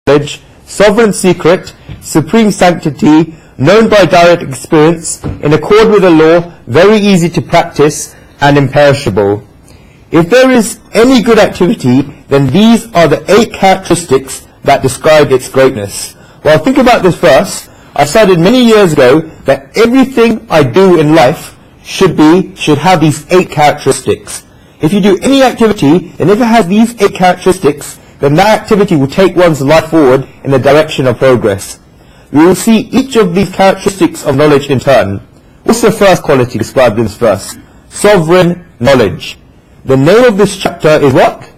knowledge, sovereign secret, supreme sanctity, known by direct experience, in accord with the law, very easy to practice, and imperishable. If there is any good activity, then these are the 8 characteristics that describe its greatness. Well, think about this verse. I decided many years ago that everything I do in life should have these 8 characteristics. If you do any activity, and if it has these 8 characteristics, then that activity will take one's life forward in the direction of progress. We will see each of these characteristics of knowledge in turn. What's the first quality described in this verse? Sovereign knowledge. The name of this chapter is what?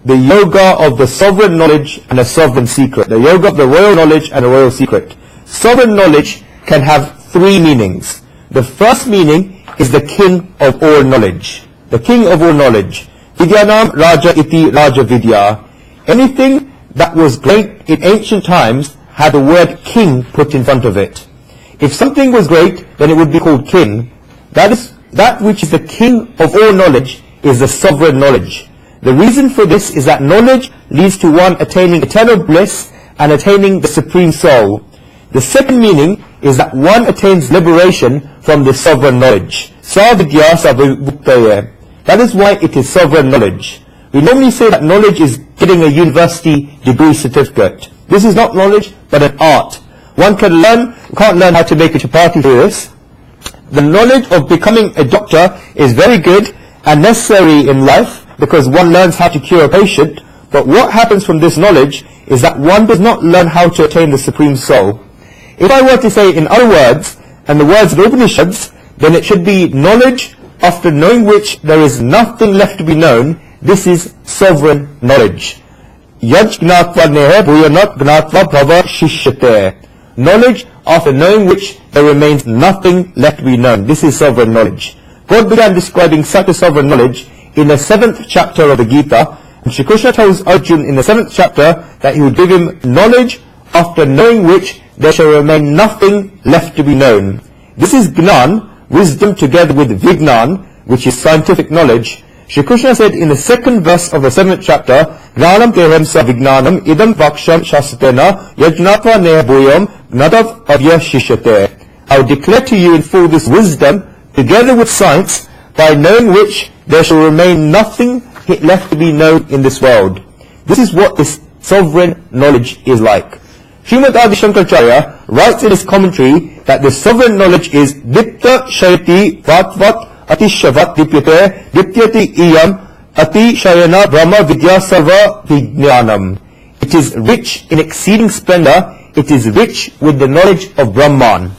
The yoga of the sovereign knowledge and the sovereign secret. The yoga of the royal knowledge and the royal secret. Sovereign knowledge can have 3 meanings. The first meaning is the king of all knowledge. The king of all knowledge. Vidyanam Raja iti Raja Vidya. Anything that was great in ancient times had the word king put in front of it. If something was great, then it would be called king. That which is the king of all knowledge is the sovereign knowledge. The reason for this is that knowledge leads to one attaining eternal bliss and attaining the supreme soul. The second meaning is that one attains liberation from the sovereign knowledge. Sa vidya sa vibhuktaya. That is why it is sovereign knowledge. We normally say that knowledge is getting a university degree certificate. This is not knowledge, but an art. One can't learn how to make a chapati through this. The knowledge of becoming a doctor is very good and necessary in life because one learns how to cure a patient. But what happens from this knowledge is that one does not learn how to attain the supreme soul. If I were to say in other words, and the words of the Upanishads, then it should be knowledge after knowing which there is nothing left to be known. This is sovereign knowledge. Yaj gnatva neha bhuyanat gnatva bhava shishyate. Knowledge after knowing which there remains nothing left to be known. This is sovereign knowledge. God began describing such a sovereign knowledge in the 7th chapter of the Gita. And Shri Krishna tells Arjuna in the 7th chapter that he would give him knowledge after knowing which there shall remain nothing left to be known. This is Gnan, wisdom together with Vignan, which is scientific knowledge. Shri Krishna said in the 2nd verse of the 7th chapter, Gnanam teham sa vignanam idam vaksham shastena yajnatva neha bhuyam gnatav avya shishyate. I will declare to you in full this wisdom, together with science, by knowing which there shall remain nothing left to be known in this world. This is what this sovereign knowledge is like. Srimad Adi Shankaracharya writes in his commentary that the sovereign knowledge is Dipta Shayati Vatvat Atishavat Dipyate Dipyati Iyam Ati Shayana Brahma Vidya Sarva Vijnanam. It is rich in exceeding splendor. It is rich with the knowledge of Brahman.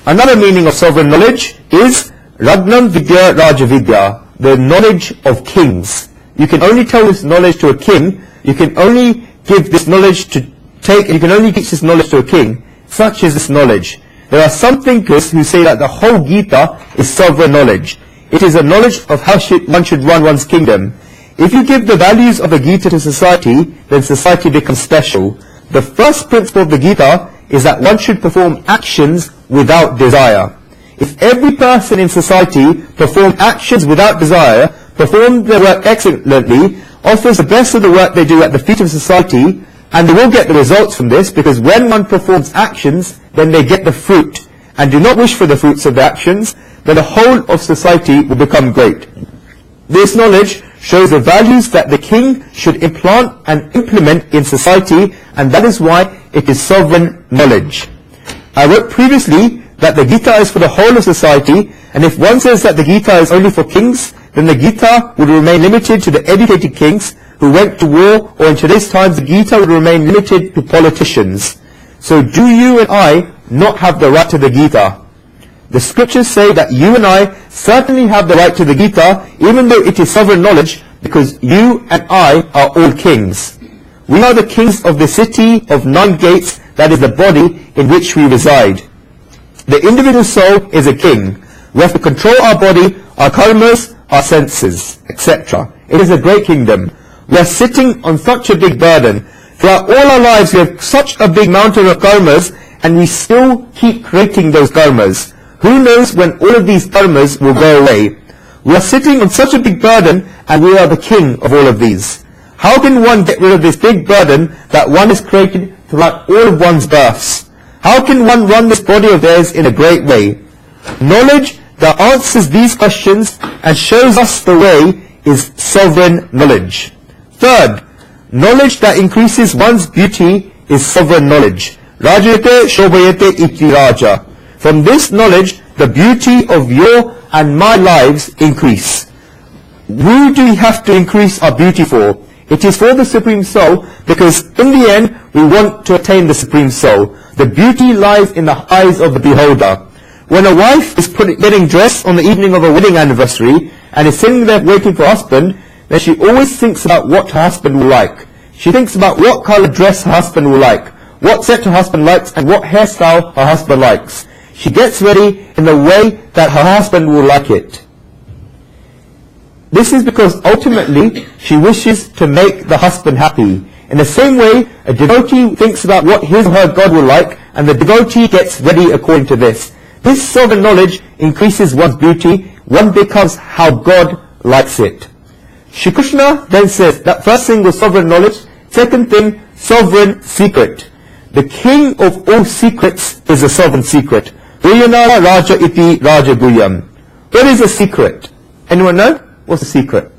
Another meaning of sovereign knowledge is Ragnam Vidya Raja Vidya, the knowledge of kings. You can only tell this knowledge to a king. You can only give this knowledge you can only teach this knowledge to a king. Such is this knowledge. There are some thinkers who say that the whole Gita is sovereign knowledge. It is a knowledge of how one should run one's kingdom. If you give the values of the Gita to society, then society becomes special. The first principle of the Gita is that one should perform actions without desire. If every person in society performs actions without desire, performs their work excellently, offers the best of the work they do at the feet of society, and they will get the results from this, because when one performs actions, then they get the fruit, and do not wish for the fruits of the actions, then the whole of society will become great. This knowledge shows the values that the king should implant and implement in society, and that is why it is sovereign knowledge. I wrote previously that the Gita is for the whole of society, and if one says that the Gita is only for kings, then the Gita would remain limited to the educated kings who went to war, or in today's times the Gita would remain limited to politicians. So do you and I not have the right to the Gita? The scriptures say that you and I certainly have the right to the Gita, even though it is sovereign knowledge, because you and I are all kings. We are the kings of the city of 9 gates, that is the body in which we reside. The individual soul is a king. We have to control our body, our karmas, our senses, etc. It is a great kingdom. We are sitting on such a big burden. Throughout all our lives we have such a big mountain of karmas, and we still keep creating those karmas. Who knows when all of these karmas will go away? We are sitting on such a big burden, and we are the king of all of these. How can one get rid of this big burden that one has created throughout all of one's births? How can one run this body of theirs in a great way? Knowledge that answers these questions and shows us the way is sovereign knowledge. Third, knowledge that increases one's beauty is sovereign knowledge. Rajayate shobhayate iti raja. From this knowledge, the beauty of your and my lives increase. Who do we have to increase our beauty for? It is for the Supreme Soul, because in the end, we want to attain the Supreme Soul. The beauty lies in the eyes of the beholder. When a wife is getting dressed on the evening of a wedding anniversary and is sitting there waiting for her husband, then she always thinks about what her husband will like. She thinks about what color dress her husband will like, what set her husband likes, and what hairstyle her husband likes. She gets ready in the way that her husband will like it. This is because ultimately she wishes to make the husband happy. In the same way, a devotee thinks about what his or her God will like, and the devotee gets ready according to this. This sovereign knowledge increases one's beauty. One becomes how God likes it. Shri Krishna then says that first thing was sovereign knowledge, second thing, sovereign secret. The king of all secrets is a sovereign secret. Guyanara Raja iti Raja Guyam. What is a secret? Anyone know? What's a secret?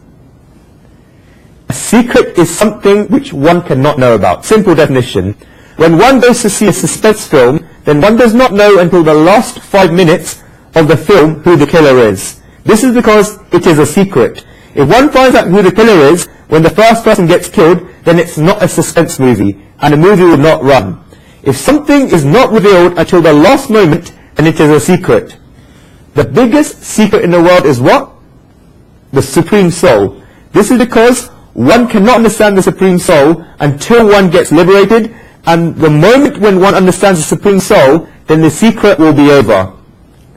A secret is something which one cannot know about. Simple definition. When one goes to see a suspense film, then one does not know until the last 5 minutes of the film who the killer is. This is because it is a secret. If one finds out who the killer is when the first person gets killed, then it's not a suspense movie, and the movie will not run. If something is not revealed until the last moment, then it is a secret. The biggest secret in the world is what? The Supreme Soul. This is because one cannot understand the Supreme Soul until one gets liberated, and the moment when one understands the Supreme Soul, then the secret will be over.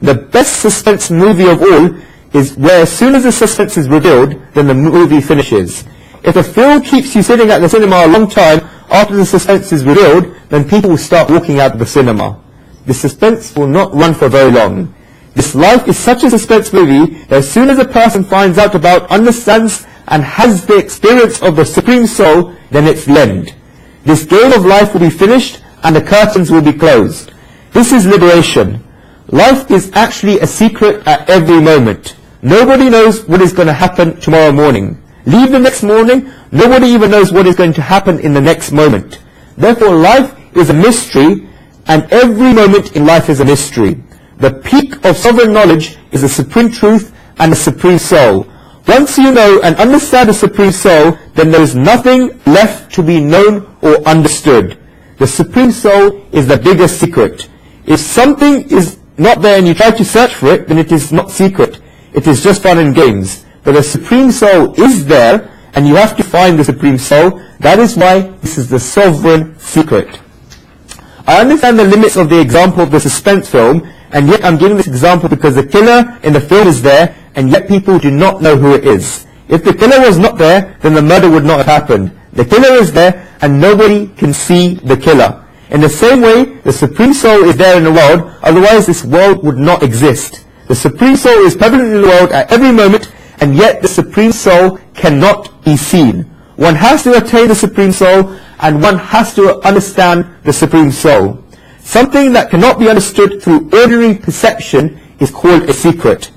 The best suspense movie of all is where as soon as the suspense is revealed, then the movie finishes. If the film keeps you sitting at the cinema a long time after the suspense is revealed, then people will start walking out of the cinema. The suspense will not run for very long. This life is such a suspense movie that as soon as a person finds out about, understands, and has the experience of the Supreme Soul, then it's the end. This game of life will be finished and the curtains will be closed. This is liberation. Life is actually a secret at every moment. Nobody knows what is going to happen tomorrow morning. Leave the next morning, nobody even knows what is going to happen in the next moment. Therefore, life is a mystery, and every moment in life is a mystery. The peak of sovereign knowledge is the Supreme Truth and the Supreme Soul. Once you know and understand the Supreme Soul, then there is nothing left to be known or understood. The Supreme Soul is the biggest secret. If something is not there and you try to search for it, then it is not secret. It is just fun and games. But the Supreme Soul is there, and you have to find the Supreme Soul. That is why this is the sovereign secret. I understand the limits of the example of the suspense film, and yet I'm giving this example because the killer in the film is there, and yet people do not know who it is. If the killer was not there, then the murder would not have happened. The killer is there, and nobody can see the killer. In the same way, the Supreme Soul is there in the world, otherwise this world would not exist. The Supreme Soul is prevalent in the world at every moment, and yet the Supreme Soul cannot be seen. One has to attain the Supreme Soul, and one has to understand the Supreme Soul. Something that cannot be understood through ordinary perception is called a secret.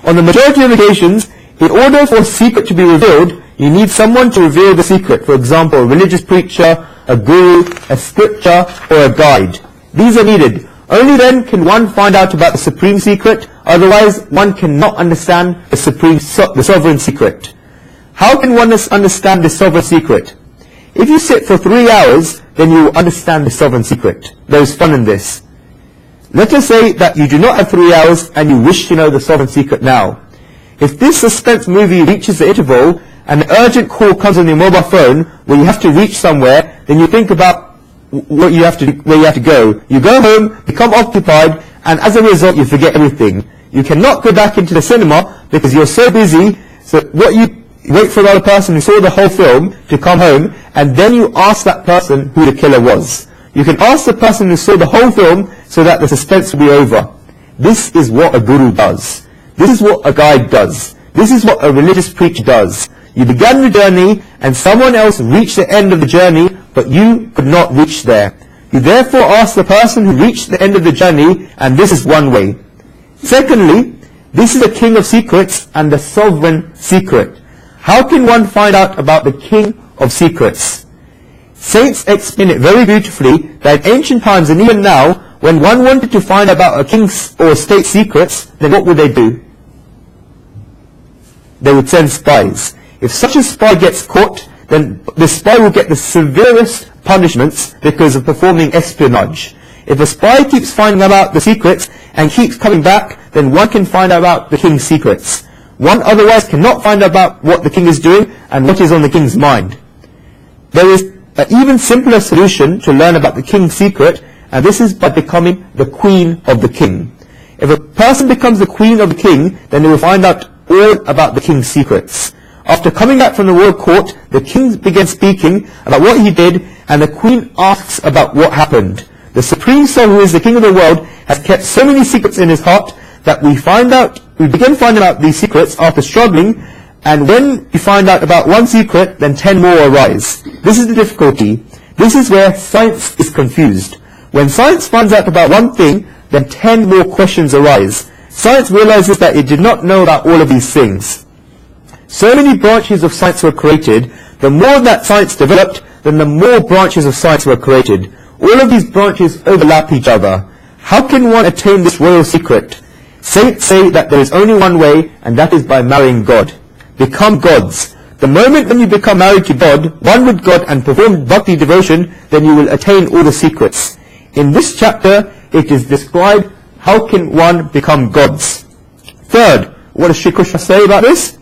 On the majority of occasions, in order for a secret to be revealed, you need someone to reveal the secret. For example, a religious preacher, a guru, a scripture, or a guide. These are needed. Only then can one find out about the Supreme Secret, otherwise one cannot understand the sovereign secret. How can one understand the sovereign secret? If you sit for 3 hours, then you will understand the sovereign secret. There is fun in this. Let us say that you do not have 3 hours and you wish to know the sovereign secret now. If this suspense movie reaches the interval, and an urgent call comes on your mobile phone where you have to reach somewhere, then you think about where you have to go. You go home, become occupied, and as a result you forget everything. You cannot go back into the cinema because you're so busy, so what you wait for the other person who saw the whole film to come home, and then you ask that person who the killer was. You can ask the person who saw the whole film so that the suspense will be over. This is what a guru does. This is what a guide does. This is what a religious preacher does. You began the journey, and someone else reached the end of the journey, but you could not reach there. You therefore ask the person who reached the end of the journey, and this is one way. Secondly, this is the king of secrets and the sovereign secret. How can one find out about the king of secrets? Saints explain it very beautifully that in ancient times and even now, when one wanted to find about a king's or state secrets, then what would they do? They would send spies. If such a spy gets caught, then the spy will get the severest punishments because of performing espionage. If a spy keeps finding out the secrets and keeps coming back, then one can find out about the king's secrets. One otherwise cannot find out about what the king is doing and what is on the king's mind. There is an even simpler solution to learn about the king's secret, and this is by becoming the queen of the king. If a person becomes the queen of the king, then they will find out all about the king's secrets. After coming back from the royal court, the king begins speaking about what he did, and the queen asks about what happened. The Supreme Soul, who is the king of the world, has kept so many secrets in his heart that we begin finding out these secrets after struggling, and when we find out about one secret, then 10 more arise. This is the difficulty. This is where science is confused. When science finds out about one thing, then 10 more questions arise. Science realizes that it did not know about all of these things. So many branches of science were created. The more that science developed, then the more branches of science were created. All of these branches overlap each other. How can one attain this royal secret? Saints say that there is only one way, and that is by marrying God. Become gods. The moment when you become married to God, one with God, and perform bhakti devotion, then you will attain all the secrets. In this chapter, it is described how can one become gods. Third, what does Shri Krishna say about this?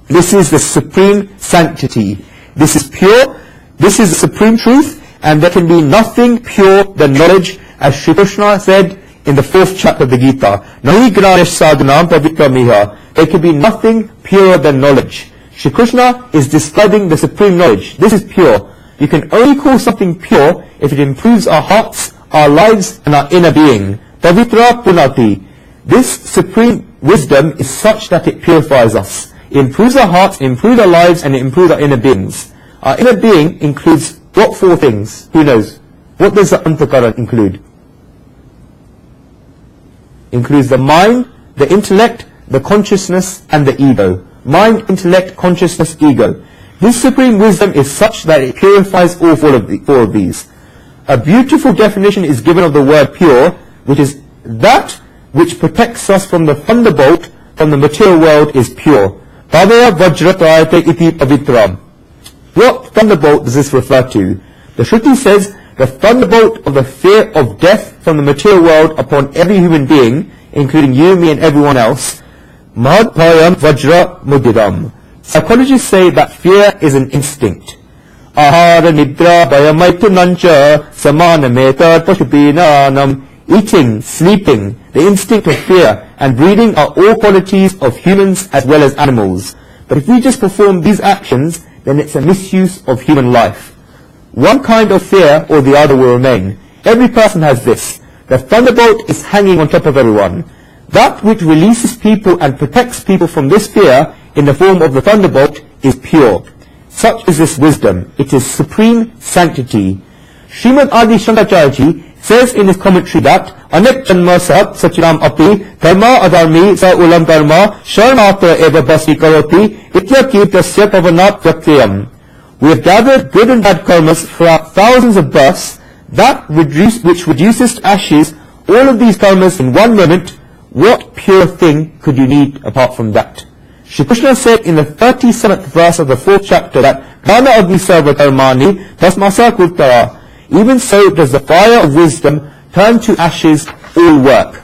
This is the supreme sanctity. This is pure. This is the supreme truth, and there can be nothing pure than knowledge, as Shri Krishna said in the 4th chapter of the Gita. Nahi granesh sadhanam pavitramiha. There can be nothing purer than knowledge. Shri Krishna is describing the supreme knowledge. This is pure. You can only call something pure if it improves our hearts, our lives, and our inner being. Pavitra punati. This supreme wisdom is such that it purifies us. It improves our hearts, it improves our lives, and it improves our inner beings. Our inner being includes what 4 things? Who knows? What does the antakara include? Includes the mind, the intellect, the consciousness, and the ego. Mind, intellect, consciousness, ego. This supreme wisdom is such that it purifies all 4 of these. A beautiful definition is given of the word pure, which is that which protects us from the thunderbolt from the material world is pure. Tadaya vajratayate iti pavitram. What thunderbolt does this refer to? The Shruti says the thunderbolt of the fear of death from the material world upon every human being, including you, me, and everyone else. Mahadbhayam vajra mudiram. Psychologists say that fear is an instinct. Ahara nidra bhayamaitunancha samanameta pashupinanam. Eating, sleeping, the instinct of fear, and breeding are all qualities of humans as well as animals. But if we just perform these actions, then it's a misuse of human life. One kind of fear or the other will remain. Every person has this. The thunderbolt is hanging on top of everyone. That which releases people and protects people from this fear in the form of the thunderbolt is pure. Such is this wisdom. It is supreme sanctity. Srimad Adi Shankaracharya says in his commentary that Anek Janma Sat Sachiram Api Dharma Adharmi Sa Ulam Dharma Sharnatra Eva Basi Karoti Itya Kirtasya Pavanat Pratyam. We have gathered good and bad karmas throughout thousands of births, that which reduces to ashes all of these karmas in one moment. What pure thing could you need apart from that? Shri Krishna said in the 37th verse of the 4th chapter that Gana Agni Sarva Dharmani Tasmasa Kurtara. Even so does the fire of wisdom turn to ashes all work.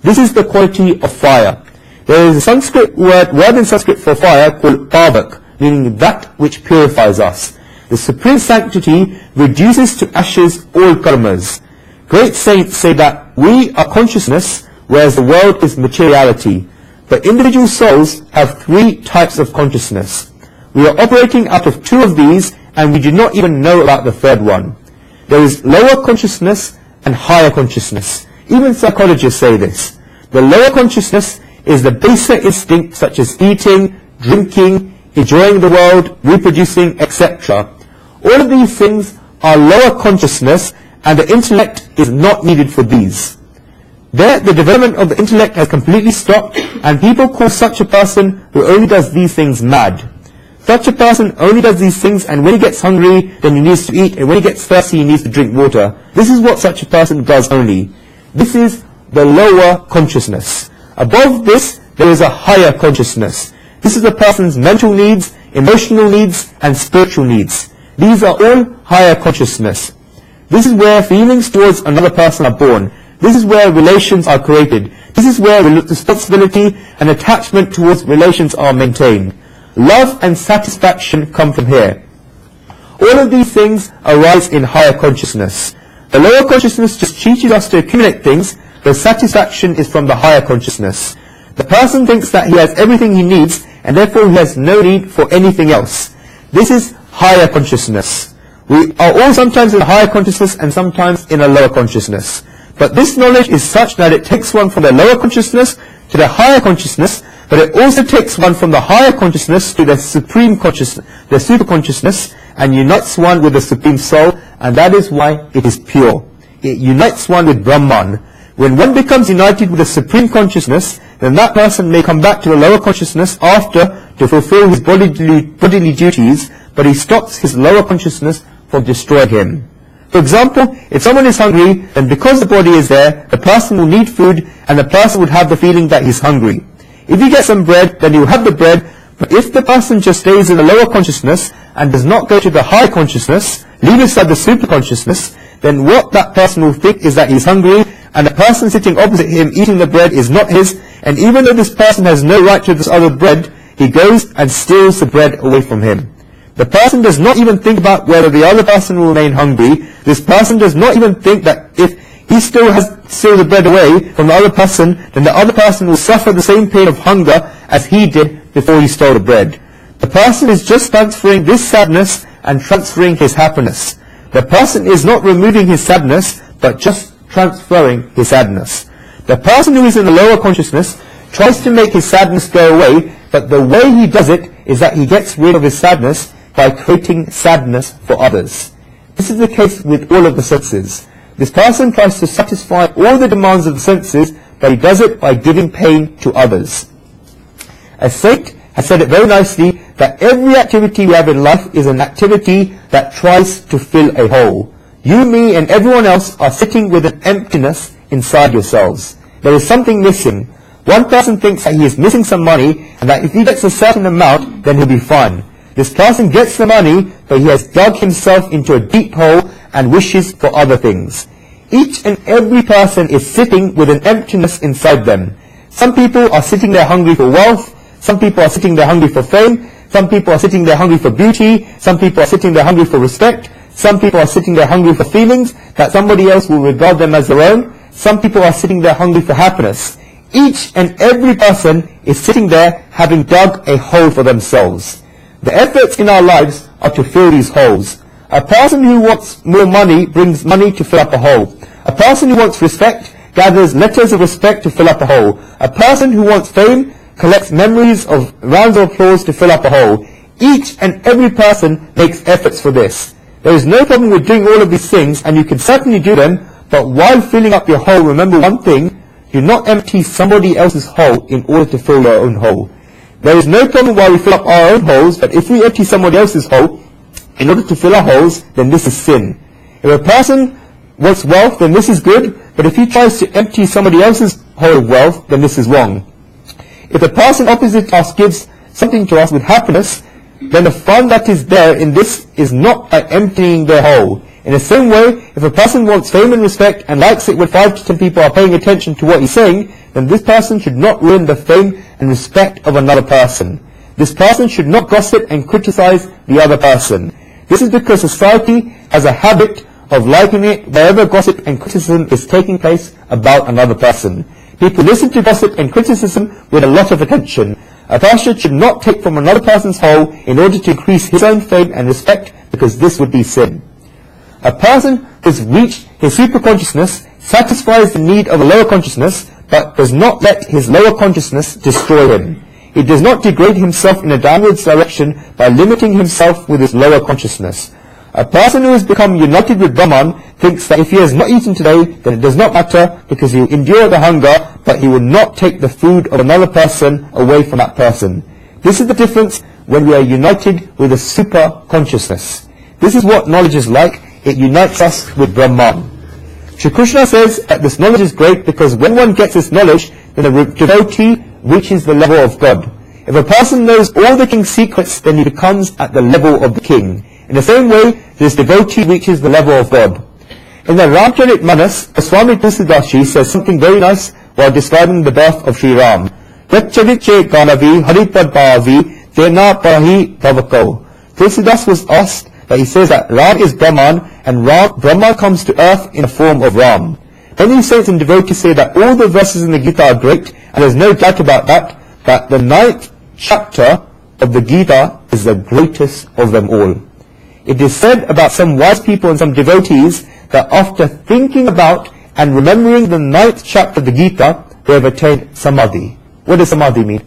This is the quality of fire. There is a Sanskrit word in Sanskrit for fire called pavak, meaning that which purifies us. The supreme sanctity reduces to ashes all karmas. Great saints say that we are consciousness, whereas the world is materiality. But individual souls have 3 types of consciousness. We are operating out of 2 of these, and we do not even know about the 3rd one. There is lower consciousness and higher consciousness. Even psychologists say this. The lower consciousness is the baser instinct such as eating, drinking, enjoying the world, reproducing, etc. All of these things are lower consciousness, and the intellect is not needed for these. There, the development of the intellect has completely stopped, and people call such a person who only does these things mad. Such a person only does these things, and when he gets hungry, then he needs to eat, and when he gets thirsty, he needs to drink water. This is what such a person does only. This is the lower consciousness. Above this, there is a higher consciousness. This is a person's mental needs, emotional needs, and spiritual needs. These are all higher consciousness. This is where feelings towards another person are born. This is where relations are created. This is where responsibility and attachment towards relations are maintained. Love and satisfaction come from here. All of these things arise in higher consciousness. The lower consciousness just teaches us to accumulate things. The satisfaction is from the higher consciousness. The person thinks that he has everything he needs, and therefore he has no need for anything else. This is higher consciousness. We are all sometimes in a higher consciousness and sometimes in a lower consciousness. But this knowledge is such that it takes one from the lower consciousness to the higher consciousness, but it also takes one from the higher consciousness to the supreme consciousness, the super consciousness, and unites one with the supreme soul, and that is why it is pure. It unites one with Brahman. When one becomes united with the supreme consciousness, then that person may come back to the lower consciousness after to fulfill his bodily duties, but he stops his lower consciousness from destroying him. For example, if someone is hungry, then because the body is there, the person will need food, and the person would have the feeling that he's hungry. If you get some bread, then you will have the bread, but if the person just stays in the lower consciousness and does not go to the high consciousness, leave aside the super consciousness, then what that person will think is that he's hungry, and the person sitting opposite him eating the bread is not his, and even though this person has no right to this other bread, he goes and steals the bread away from him. The person does not even think about whether the other person will remain hungry. This person does not even think that if he still the bread away from the other person, then the other person will suffer the same pain of hunger as he did before he stole the bread. The person is just transferring this sadness and transferring his happiness. The person is not removing his sadness, but just transferring his sadness. The person who is in the lower consciousness tries to make his sadness go away, but the way he does it is that he gets rid of his sadness by creating sadness for others. This is the case with all of the senses. This person tries to satisfy all the demands of the senses, but he does it by giving pain to others. A saint has said it very nicely that every activity we have in life is an activity that tries to fill a hole. You, me, and everyone else are sitting with an emptiness inside yourselves. There is something missing. One person thinks that he is missing some money, and that if he gets a certain amount, then he'll be fine. This person gets the money, but he has dug himself into a deep hole and wishes for other things. Each and every person is sitting with an emptiness inside them. Some people are sitting there hungry for wealth. Some people are sitting there hungry for fame. Some people are sitting there hungry for beauty. Some people are sitting there hungry for respect. Some people are sitting there hungry for feelings that somebody else will regard them as their own. Some people are sitting there hungry for happiness. Each and every person is sitting there having dug a hole for themselves. The efforts in our lives are to fill these holes. A person who wants more money brings money to fill up a hole. A person who wants respect gathers letters of respect to fill up a hole. A person who wants fame collects memories of rounds of applause to fill up a hole. Each and every person makes efforts for this. There is no problem with doing all of these things, and you can certainly do them, but while filling up your hole, remember one thing: do not empty somebody else's hole in order to fill your own hole. There is no problem while we fill up our own holes, but if we empty somebody else's hole in order to fill our holes, then this is sin. If a person wants wealth, then this is good, but if he tries to empty somebody else's hole of wealth, then this is wrong. If the person opposite us gives something to us with happiness, then the fun that is there in this is not by emptying their hole. In the same way, if a person wants fame and respect and likes it when 5 to 10 people are paying attention to what he's saying, then this person should not ruin the fame and respect of another person. This person should not gossip and criticize the other person. This is because society has a habit of liking it wherever gossip and criticism is taking place about another person. People listen to gossip and criticism with a lot of attention. A person should not take from another person's hole in order to increase his own fame and respect, because this would be sin. A person who has reached his superconsciousness satisfies the need of a lower consciousness, but does not let his lower consciousness destroy him. He does not degrade himself in a downwards direction by limiting himself with his lower consciousness. A person who has become united with Brahman thinks that if he has not eaten today, then it does not matter, because he will endure the hunger, but he will not take the food of another person away from that person. This is the difference when we are united with a super consciousness. This is what knowledge is like. It unites us with Brahman. Shri Krishna says that this knowledge is great because when one gets this knowledge, then a devotee reaches the level of God. If a person knows all the king's secrets, then he becomes at the level of the king. In the same way, this devotee reaches the level of God. In the Ramcharitmanas, Swami Tulsidas says something very nice while describing the birth of Sri Ram. Yachariche Ganavi Haripad Bhavi Tena Pahi Bhavako. Tulsidas was asked that he says that Ram is Brahman, and Brahma comes to earth in the form of Ram. Many saints and devotees say that all the verses in the Gita are great, and there's no doubt about that, that the 9th chapter of the Gita is the greatest of them all. It is said about some wise people and some devotees that after thinking about and remembering the 9th chapter of the Gita, they have attained samadhi. What does samadhi mean?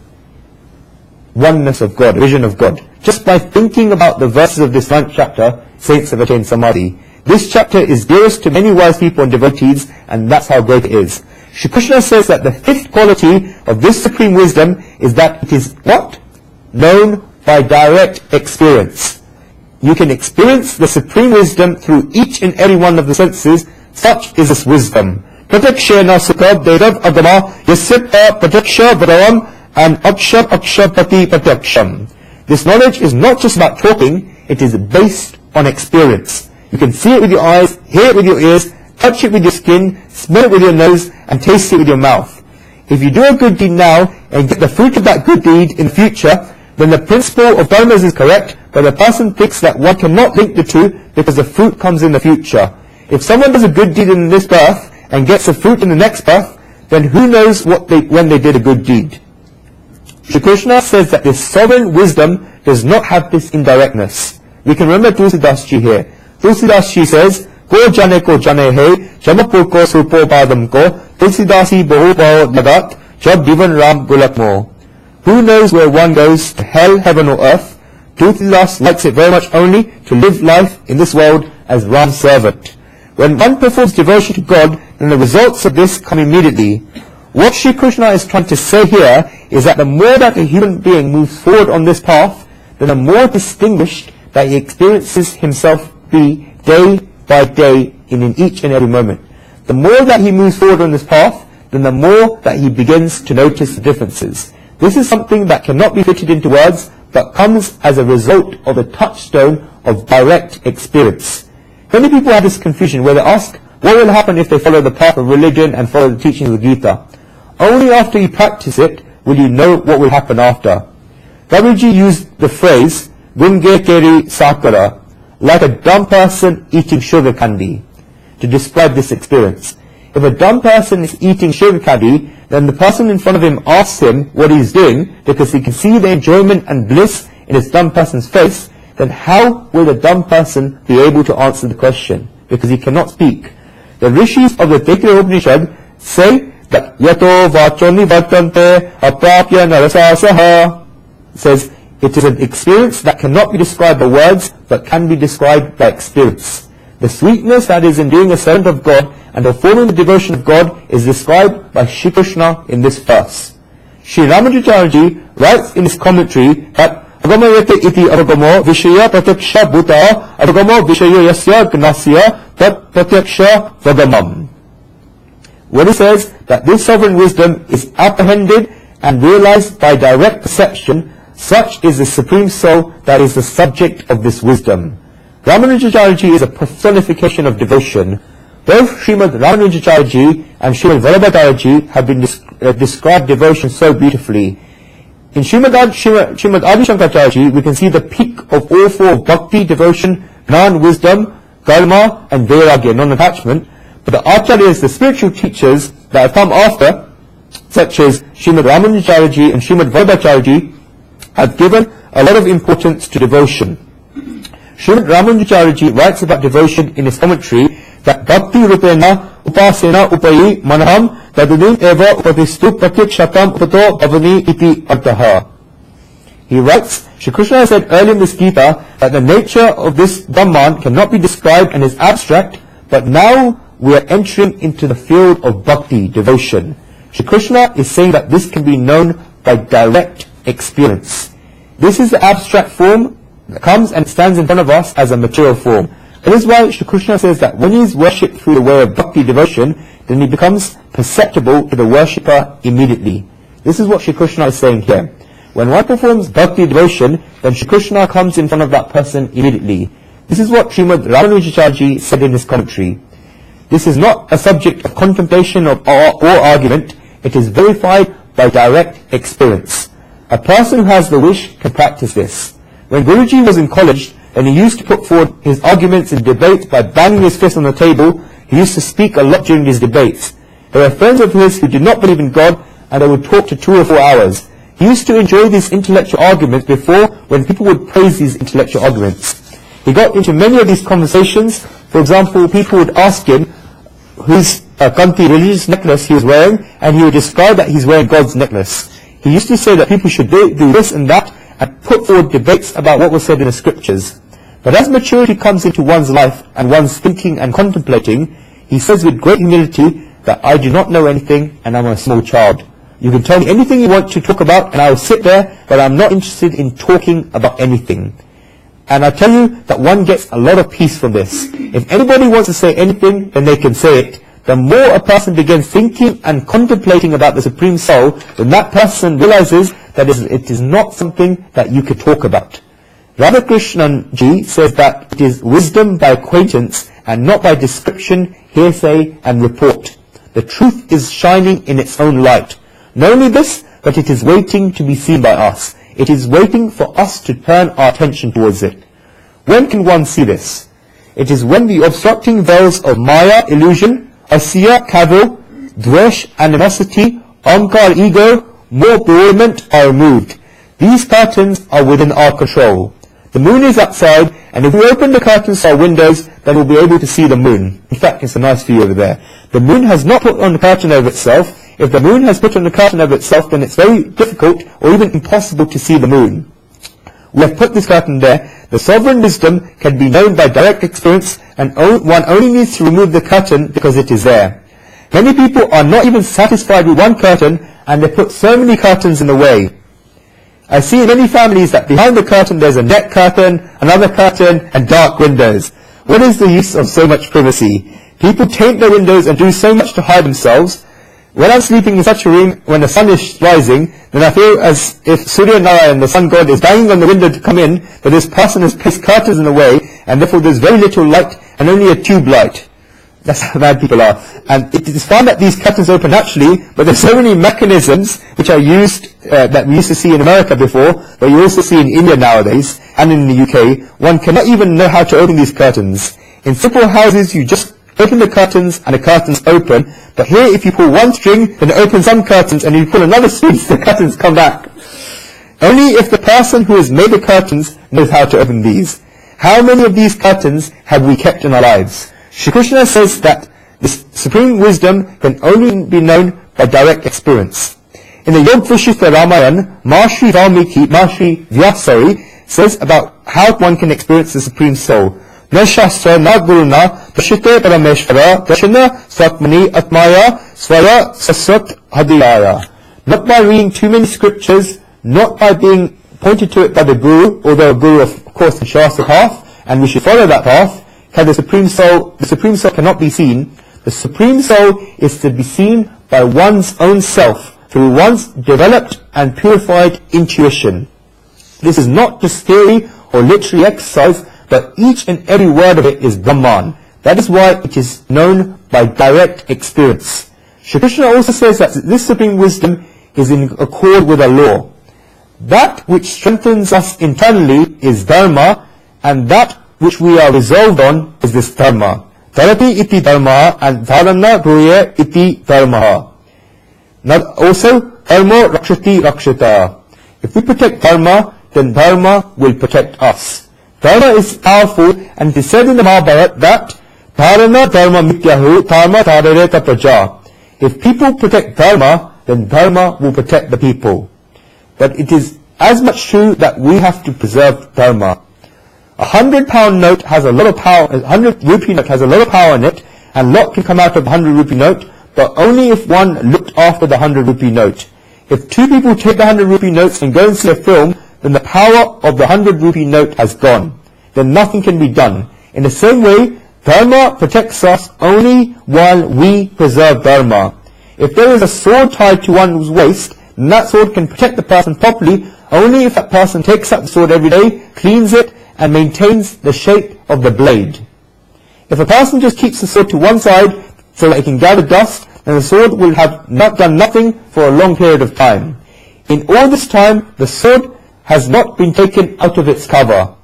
Oneness of God, vision of God. Just by thinking about the verses of this 9th chapter, saints have attained samadhi. This chapter is dearest to many wise people and devotees, and that's how great it is. Shri Krishna says that the 5th quality of this supreme wisdom is that it is what? Known by direct experience. You can experience the supreme wisdom through each and every one of the senses. Such is this wisdom. Pratakshena sukha devav agama yasipta prataksha varavam and akshapati prataksham. This knowledge is not just about talking, it is based on experience. You can see it with your eyes, hear it with your ears, touch it with your skin, smell it with your nose, and taste it with your mouth. If you do a good deed now and get the fruit of that good deed in the future, then the principle of dharmas is correct, but the person thinks that one cannot link the two because the fruit comes in the future. If someone does a good deed in this birth and gets the fruit in the next birth, then who knows when they did a good deed? Shri Krishna says that this sovereign wisdom does not have this indirectness. We can remember Tulsidas Ji here. Tulsidas Ji says, Ko jane hai, jamapur ko surpo padam ko, Tulsidasi bahu baho lagat, jab divan ram gulak mo. Who knows where one goes, to hell, heaven or earth? Tulsidas likes it very much only to live life in this world as Ram's servant. When one performs devotion to God, then the results of this come immediately. What Shri Krishna is trying to say here is that the more that a human being moves forward on this path, then the more distinguished that he experiences himself be day by day in each and every moment. The more that he moves forward on this path, then the more that he begins to notice the differences. This is something that cannot be fitted into words, but comes as a result of the touchstone of direct experience. Many people have this confusion where they ask, what will happen if they follow the path of religion and follow the teachings of the Gita? Only after you practice it will you know what will happen after. Babaji used the phrase, Gunge Keri Sakara, like a dumb person eating sugar candy, to describe this experience. If a dumb person is eating sugar candy, then the person in front of him asks him what he's doing because he can see the enjoyment and bliss in his dumb person's face, then how will the dumb person be able to answer the question? Because he cannot speak. The rishis of the Digg Upanishad say that yato vachoni vartante aprapya narasasaha, says it is an experience that cannot be described by words but can be described by experience. The sweetness that is in being a servant of God and performing the devotion of God is described by Shri Krishna in this verse. Sri Ramanujacharya writes in his commentary that Agamayate iti avagamo vishaya pratyaksha bhuta avagamo vishaya yasya gnasya tat pratyaksha vagamam. When he says that this sovereign wisdom is apprehended and realized by direct perception, such is the Supreme Soul that is the subject of this wisdom. Ramanujacharya is a personification of devotion. Both Srimad Ramanujacharya and Srimad Vallabhacharya have been described devotion so beautifully. In Srimad Adi Shankaracharya, we can see the peak of all four of bhakti, devotion, gnan, wisdom, karma, and vairagya, non-attachment. But the acharyas, the spiritual teachers that have come after, such as Srimad Ramanujacharya and Srimad Vallabhacharya, have given a lot of importance to devotion. Srimad Ramanujacharya writes about devotion in his commentary that bhakti rupena upasena upayi manaham tadunim eva upatistu pratyakshatam upato bhavani iti artaha. He writes, Shri Krishna said earlier in this Gita that the nature of this Brahman cannot be described and is abstract, but now we are entering into the field of bhakti, devotion. Shri Krishna is saying that this can be known by direct experience. This is the abstract form that comes and stands in front of us as a material form. That is why Shri Krishna says that when he is worshipped through the way of bhakti devotion, then he becomes perceptible to the worshipper immediately. This is what Shri Krishna is saying here. When one performs bhakti devotion, then Shri Krishna comes in front of that person immediately. This is what Srimad Ramanujacharya said in his commentary. This is not a subject of contemplation or argument. It is verified by direct experience. A person who has the wish can practice this. When Guruji was in college, and he used to put forward his arguments in debates by banging his fist on the table, he used to speak a lot during his debates. There were friends of his who did not believe in God, and they would talk to 2 or 4 hours. He used to enjoy these intellectual arguments before, when people would praise these intellectual arguments. He got into many of these conversations. For example, people would ask him whose kanti religious necklace he was wearing, and he would describe that he's wearing God's necklace. He used to say that people should do this and that, and put forward debates about what was said in the scriptures. But as maturity comes into one's life and one's thinking and contemplating, he says with great humility that I do not know anything and I'm a small child. You can tell me anything you want to talk about and I will sit there, but I'm not interested in talking about anything. And I tell you that one gets a lot of peace from this. If anybody wants to say anything, then they can say it. The more a person begins thinking and contemplating about the Supreme Soul, then that person realizes that it is not something that you could talk about. Radhakrishnan ji says that it is wisdom by acquaintance and not by description, hearsay and report. The truth is shining in its own light. Not only this, but it is waiting to be seen by us. It is waiting for us to turn our attention towards it. When can one see this? It is when the obstructing veils of Maya, illusion, Asya, cavil, Dvesh, animosity, Ankar, ego, more bewilderment are removed. These curtains are within our control. The moon is outside, and if we open the curtains to our windows, then we'll be able to see the moon. In fact, it's a nice view over there. The moon has not put on the curtain over itself. If the moon has put on the curtain over itself, then it's very difficult or even impossible to see the moon. We have put this curtain there. The sovereign wisdom can be known by direct experience, and one only needs to remove the curtain because it is there. Many people are not even satisfied with one curtain, and they put so many curtains in the way. I see in many families that behind the curtain there's a net curtain, another curtain, and dark windows. What is the use of so much privacy? People taint their windows and do so much to hide themselves. When I'm sleeping in such a room when the sun is rising, then I feel as if Surya Narayan, the sun god, is banging on the window to come in, but this person has placed curtains in the way, and therefore there's very little light and only a tube light. That's how bad people are. And it is found that these curtains open naturally, but there's so many mechanisms which are used, that we used to see in America before, but you also see in India nowadays, and in the UK. One cannot even know how to open these curtains. In simple houses, you just open the curtains and the curtains open, but here if you pull one string, then it opens some curtains, and you pull another string, the curtains come back. Only if the person who has made the curtains knows how to open these. How many of these curtains have we kept in our lives? Shri Krishna says that this supreme wisdom can only be known by direct experience. In the Yog Vashishta Ramayana, Maharishi Vyasa says about how one can experience the Supreme Soul. Na Shastra, na Guruna, Dashite Parameshvara, Dashina Swatmani Atmaya, Swara Saswat Hadiyaya. Not by reading too many scriptures, not by being pointed to it by the Guru, although a Guru of course shows us the path, and we should follow that path, can the Supreme Soul cannot be seen. The Supreme Soul is to be seen by one's own self, through one's developed and purified intuition. This is not just theory or literary exercise, but each and every word of it is Brahman. That is why it is known by direct experience. Shri Krishna also says that this Supreme Wisdom is in accord with a law. That which strengthens us internally is Dharma, and that which we are resolved on is this Dharma. Dharati iti Dharma and Dharana Ruya iti Dharma. Also, Dharma Rakshati Rakshata. If we protect Dharma, then Dharma will protect us. Dharma is powerful, and it is said in the Mahabharata that Dharana Dharma Mityahu Dharma Dharareta Praja. If people protect Dharma, then Dharma will protect the people. But it is as much true that we have to preserve dharma. A £100 note has a lot of power, a 100 rupee note has a lot of power in it, and a lot can come out of a 100 rupee note, but only if one looked after the 100 rupee note. If two people take the 100 rupee notes and go and see a film, then the power of the 100 rupee note has gone. Then nothing can be done. In the same way, dharma protects us only while we preserve dharma. If there is a sword tied to one's waist, then that sword can protect the person properly only if that person takes up the sword every day, cleans it, and maintains the shape of the blade. If a person just keeps the sword to one side so that it can gather dust, then the sword will have not done nothing for a long period of time. In all this time, the sword has not been taken out of its cover.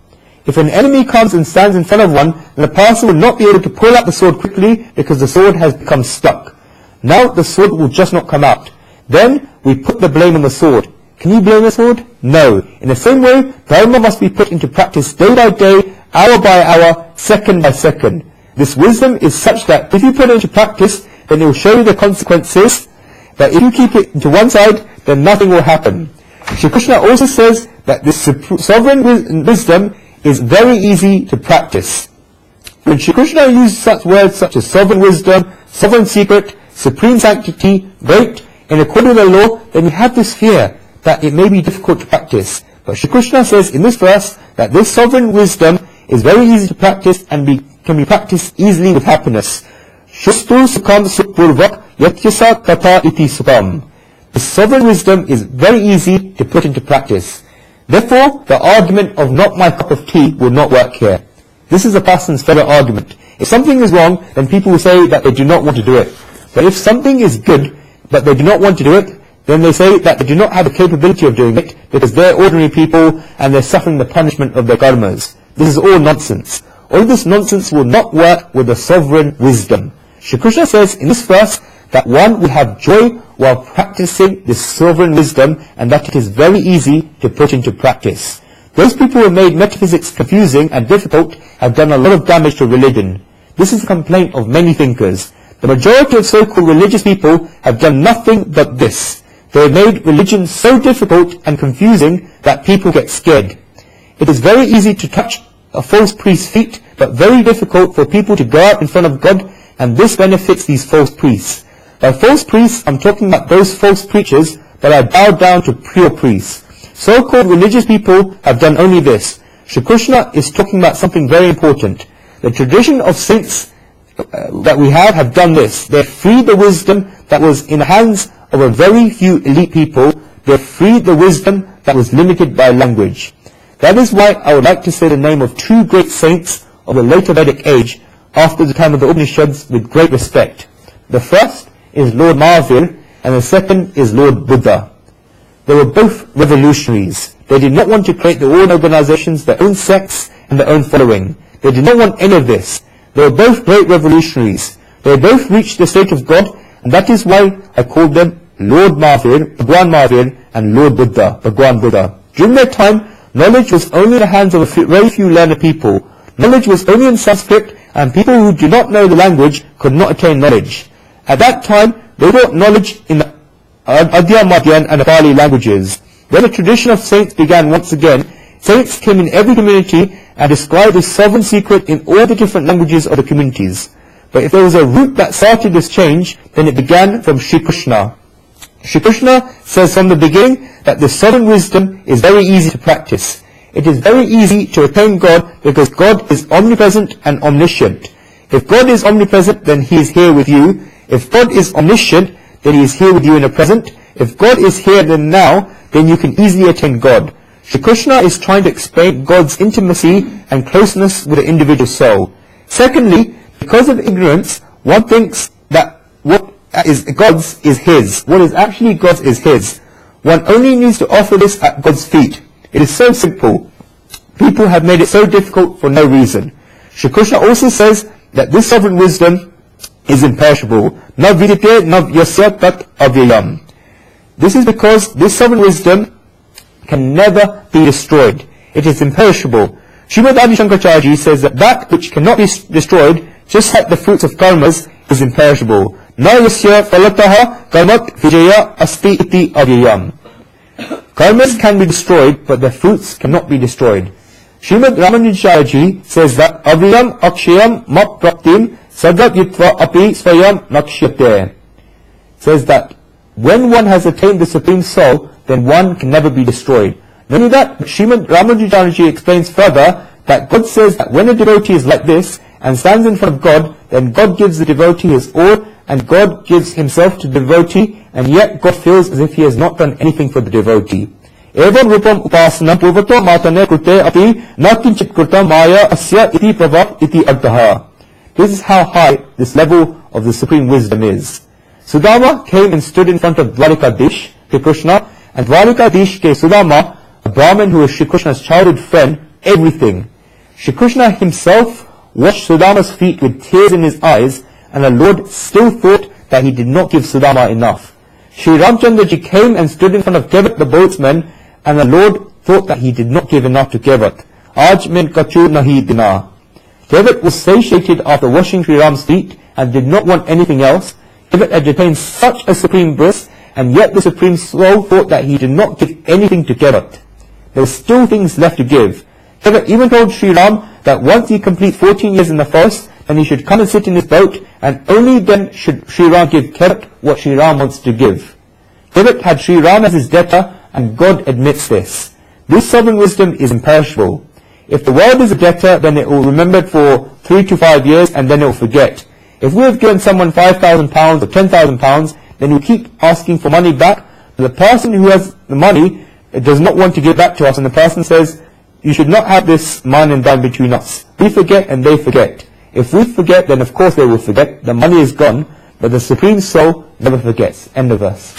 If an enemy comes and stands in front of one, then the person will not be able to pull out the sword quickly because the sword has become stuck. Now the sword will just not come out. Then we put the blame on the sword. Can you blame the sword? No. In the same way, dharma must be put into practice day by day, hour by hour, second by second. This wisdom is such that if you put it into practice, then it will show you the consequences. But if you keep it to one side, then nothing will happen. Shri Krishna also says that this sovereign wisdom is very easy to practice. When Shri Krishna uses such words such as sovereign wisdom, sovereign secret, supreme sanctity, great, in accordance with the law, then you have this fear that it may be difficult to practice. But Shri Krishna says in this verse that this sovereign wisdom is very easy to practice and can be practiced easily with happiness. Shustu sukham sukpurvak yatyasa tata iti sukham. This sovereign wisdom is very easy to put into practice. Therefore, the argument of not my cup of tea will not work here. This is a person's favorite argument. If something is wrong, then people will say that they do not want to do it. But if something is good, but they do not want to do it, then they say that they do not have the capability of doing it because they're ordinary people and they're suffering the punishment of their karmas. This is all nonsense. All this nonsense will not work with the sovereign wisdom. Shri Krishna says in this verse that one will have joy while practicing this sovereign wisdom and that it is very easy to put into practice. Those people who have made metaphysics confusing and difficult have done a lot of damage to religion. This is the complaint of many thinkers. The majority of so-called religious people have done nothing but this. They have made religion so difficult and confusing that people get scared. It is very easy to touch a false priest's feet, but very difficult for people to go out in front of God, and this benefits these false priests. By false priests, I'm talking about those false preachers that are bowed down to pure priests. So-called religious people have done only this. Shri Krishna is talking about something very important. The tradition of saints that we have done this. They freed the wisdom that was in the hands of a very few elite people. They freed the wisdom that was limited by language. That is why I would like to say the name of two great saints of the later Vedic age after the time of the Upanishads with great respect. The first is Lord Mahavir and the second is Lord Buddha. They were both revolutionaries. They did not want to create their own organizations, their own sects and their own following. They did not want any of this. They were both great revolutionaries. They both reached the state of God, and that is why I called them Lord Mahavir, Bhagwan Mahavir, and Lord Buddha, Bhagwan Buddha. During their time, knowledge was only in the hands of a very few learned people. Knowledge was only in Sanskrit, and people who do not know the language could not attain knowledge. At that time, they taught knowledge in the Adya, Madhyan, and Pali languages. When the tradition of saints began once again, saints came in every community and described the sovereign secret in all the different languages of the communities. But if there was a root that started this change, then it began from Shri Krishna. Shri Krishna says from the beginning that the sovereign wisdom is very easy to practice. It is very easy to attain God because God is omnipresent and omniscient. If God is omnipresent, then He is here with you. If God is omniscient, then He is here with you in the present. If God is here and now, then you can easily attain God. Shri Krishna is trying to explain God's intimacy and closeness with the individual soul. Secondly, because of ignorance, one thinks that what is God's is his. What is actually God's is his. One only needs to offer this at God's feet. It is so simple. People have made it so difficult for no reason. Shri Krishna also says that this sovereign wisdom is imperishable. Na vidite na yasya tat avyayam. This is because this sovereign wisdom can never be destroyed. It is imperishable. Srimad Adi Shankaracharya says that which cannot be destroyed, just like the fruits of karmas, is imperishable. Na yasya falataha karmat vijaya asti iti avyayam. Karmas can be destroyed, but their fruits cannot be destroyed. Srimad Ramanujaji says that Avriyam Akshayam Map Praptim Sagat Yitva Api Swayam Nakshyate. Says that when one has attained the Supreme Soul, then one can never be destroyed. Not only that, Srimad Ramanujaji explains further that God says that when a devotee is like this and stands in front of God, then God gives the devotee his all, and God gives himself to the devotee, and yet God feels as if he has not done anything for the devotee. Evam rupam upasana purvato matane krute api na kinchit krutam maya asya iti prabhav iti artaha. This is how high this level of the supreme wisdom is. Sudama came and stood in front of Dwarikadish, Shri Krishna, and Dwarikadish gave Sudama, a Brahmin who was Shri Krishna's childhood friend, everything. Shri Krishna himself washed Sudama's feet with tears in his eyes, and the Lord still thought that he did not give Sudama enough. Shri Ramchandraji came and stood in front of Kevat the boatsman, and the Lord thought that he did not give enough to Kevat. Aj min kachu nahi dina. Kevat was satiated after washing Sri Ram's feet and did not want anything else. Kevat had attained such a supreme bliss, and yet the Supreme Soul thought that he did not give anything to Kevat. There were still things left to give. Kevat even told Sri Ram that once he completes 14 years in the forest, then he should come and sit in his boat, and only then should Sri Ram give Kevat what Sri Ram wants to give. Kevat had Sri Ram as his debtor, and God admits this. This sovereign wisdom is imperishable. If the world is a debtor, then it will remember it for 3 to 5 years, and then it will forget. If we have given someone £5,000 or £10,000, then we keep asking for money back. The person who has the money does not want to give back to us, and the person says, you should not have this man and done between us. We forget and they forget. If we forget, then of course they will forget. The money is gone, but the Supreme Soul never forgets. End of verse.